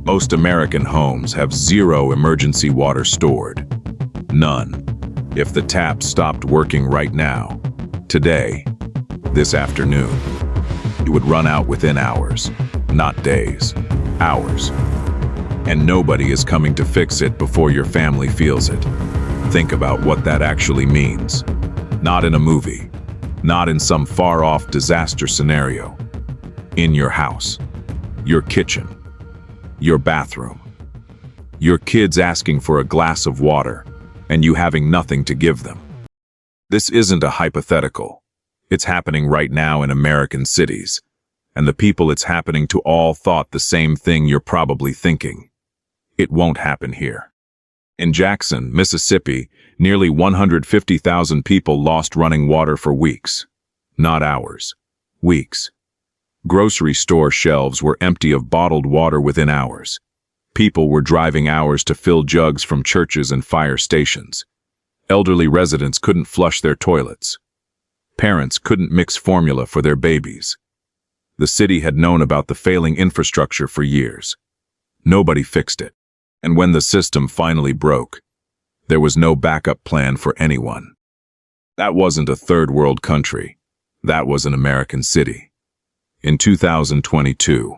Most American homes have zero emergency water stored. None. If the tap stopped working right now, today, this afternoon, it would run out within hours, not days, hours. And nobody is coming to fix it before your family feels it. Think about what that actually means. Not in a movie, not in some far-off disaster scenario. In your house, your kitchen, your bathroom. Your kids asking for a glass of water, and you having nothing to give them. This isn't a hypothetical. It's happening right now in American cities, and the people it's happening to all thought the same thing you're probably thinking. It won't happen here. In Jackson, Mississippi, nearly 150,000 people lost running water for weeks. Not hours. Weeks. Grocery store shelves were empty of bottled water within hours. People were driving hours to fill jugs from churches and fire stations. Elderly residents couldn't flush their toilets. Parents couldn't mix formula for their babies. The city had known about the failing infrastructure for years. Nobody fixed it. And when the system finally broke, there was no backup plan for anyone. That wasn't a third world country. That was an American city. In 2022,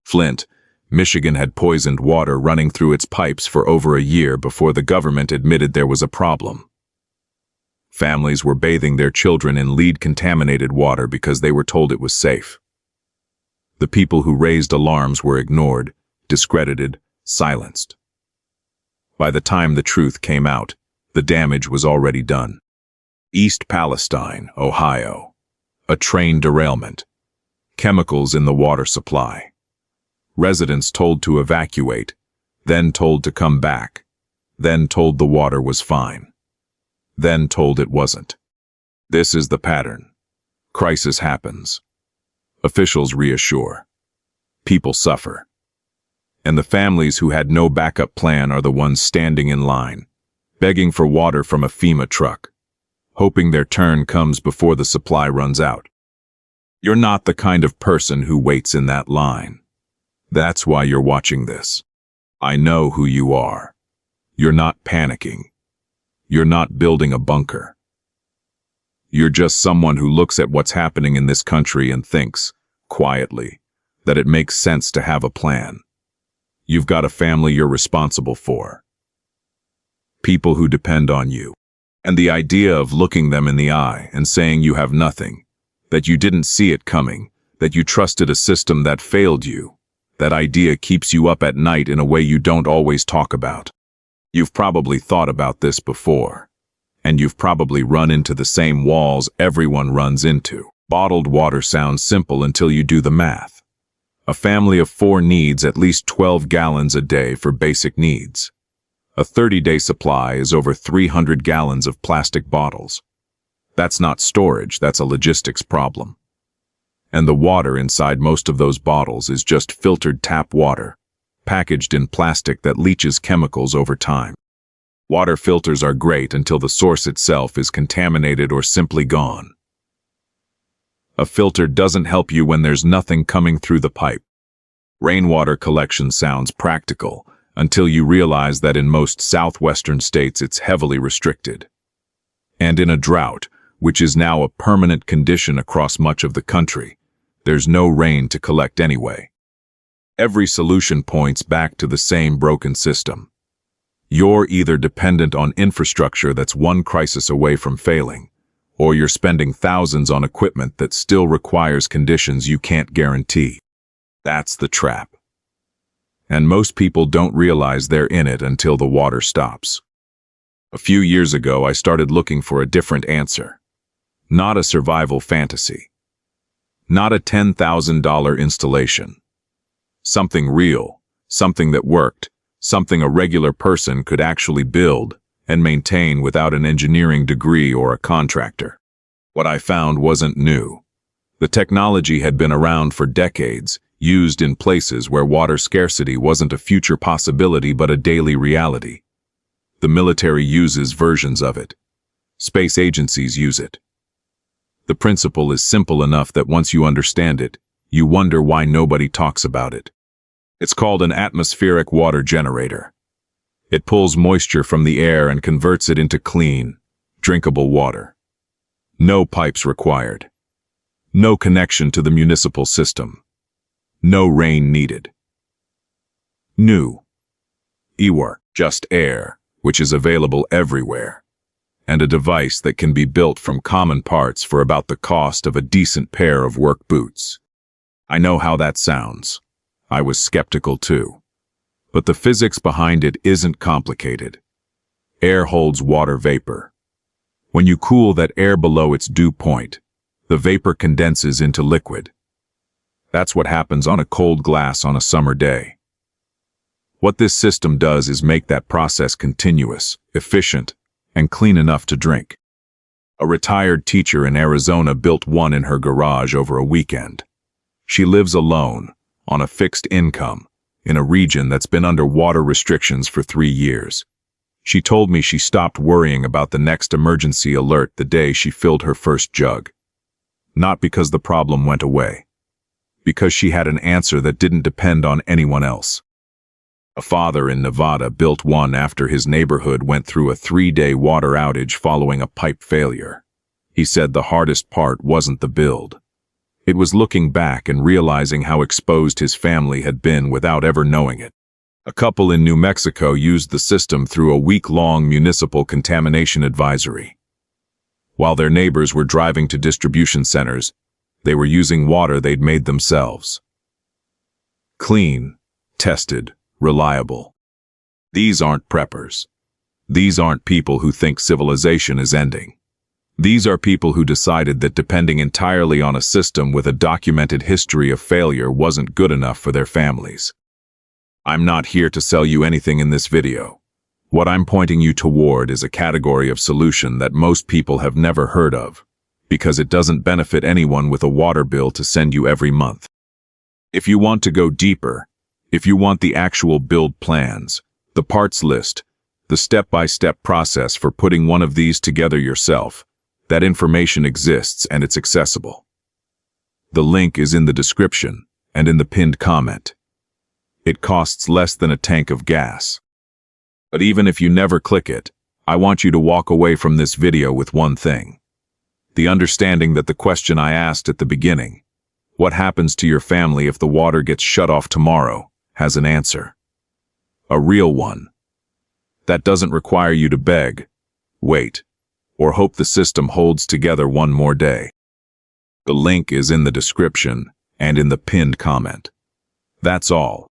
Flint, Michigan had poisoned water running through its pipes for over a year before the government admitted there was a problem. Families were bathing their children in lead-contaminated water because they were told it was safe. The people who raised alarms were ignored, discredited, silenced. By the time the truth came out, the damage was already done. East Palestine, Ohio. A train derailment. Chemicals in the water supply. Residents told to evacuate, then told to come back, then told the water was fine, then told it wasn't. This is the pattern. Crisis happens. Officials reassure. People suffer. And the families who had no backup plan are the ones standing in line, begging for water from a FEMA truck, hoping their turn comes before the supply runs out. You're not the kind of person who waits in that line. That's why you're watching this. I know who you are. You're not panicking. You're not building a bunker. You're just someone who looks at what's happening in this country and thinks, quietly, that it makes sense to have a plan. You've got a family you're responsible for. People who depend on you. And the idea of looking them in the eye and saying you have nothing, that you didn't see it coming, that you trusted a system that failed you, that idea keeps you up at night in a way you don't always talk about. You've probably thought about this before, and you've probably run into the same walls everyone runs into. Bottled water sounds simple until you do the math. A family of 4 needs at least 12 gallons a day for basic needs. A 30-day supply is over 300 gallons of plastic bottles. That's not storage, that's a logistics problem. And the water inside most of those bottles is just filtered tap water, packaged in plastic that leaches chemicals over time. Water filters are great until the source itself is contaminated or simply gone. A filter doesn't help you when there's nothing coming through the pipe. Rainwater collection sounds practical until you realize that in most southwestern states it's heavily restricted. And in a drought, which is now a permanent condition across much of the country, there's no rain to collect anyway. Every solution points back to the same broken system. You're either dependent on infrastructure that's one crisis away from failing, or you're spending thousands on equipment that still requires conditions you can't guarantee. That's the trap. And most people don't realize they're in it until the water stops. A few years ago, I started looking for a different answer. Not a survival fantasy. Not a $10,000 installation. Something real, something that worked, something a regular person could actually build and maintain without an engineering degree or a contractor. What I found wasn't new. The technology had been around for decades, used in places where water scarcity wasn't a future possibility but a daily reality. The military uses versions of it. Space agencies use it. The principle is simple enough that once you understand it, you wonder why nobody talks about it. It's called an atmospheric water generator. It pulls moisture from the air and converts it into clean, drinkable water. No pipes required. No connection to the municipal system. No rain needed. New. EWAR, just air, which is available everywhere. And a device that can be built from common parts for about the cost of a decent pair of work boots. I know how that sounds. I was skeptical too. But the physics behind it isn't complicated. Air holds water vapor. When you cool that air below its dew point, the vapor condenses into liquid. That's what happens on a cold glass on a summer day. What this system does is make that process continuous, efficient, and clean enough to drink. A retired teacher in Arizona built one in her garage over a weekend. She lives alone, on a fixed income, in a region that's been under water restrictions for 3 years. She told me she stopped worrying about the next emergency alert the day she filled her first jug. Not because the problem went away. Because she had an answer that didn't depend on anyone else. A father in Nevada built one after his neighborhood went through a 3-day water outage following a pipe failure. He said the hardest part wasn't the build. It was looking back and realizing how exposed his family had been without ever knowing it. A couple in New Mexico used the system through a week-long municipal contamination advisory. While their neighbors were driving to distribution centers, they were using water they'd made themselves. Clean, tested, reliable. These aren't preppers. These aren't people who think civilization is ending. These are people who decided that depending entirely on a system with a documented history of failure wasn't good enough for their families. I'm not here to sell you anything in this video. What I'm pointing you toward is a category of solution that most people have never heard of, because it doesn't benefit anyone with a water bill to send you every month. If you want to go deeper, if you want the actual build plans, the parts list, the step-by-step process for putting one of these together yourself, that information exists and it's accessible. The link is in the description and in the pinned comment. It costs less than a tank of gas. But even if you never click it, I want you to walk away from this video with one thing. The understanding that the question I asked at the beginning, what happens to your family if the water gets shut off tomorrow, has an answer. A real one. That doesn't require you to beg, wait, or hope the system holds together one more day. The link is in the description and in the pinned comment. That's all.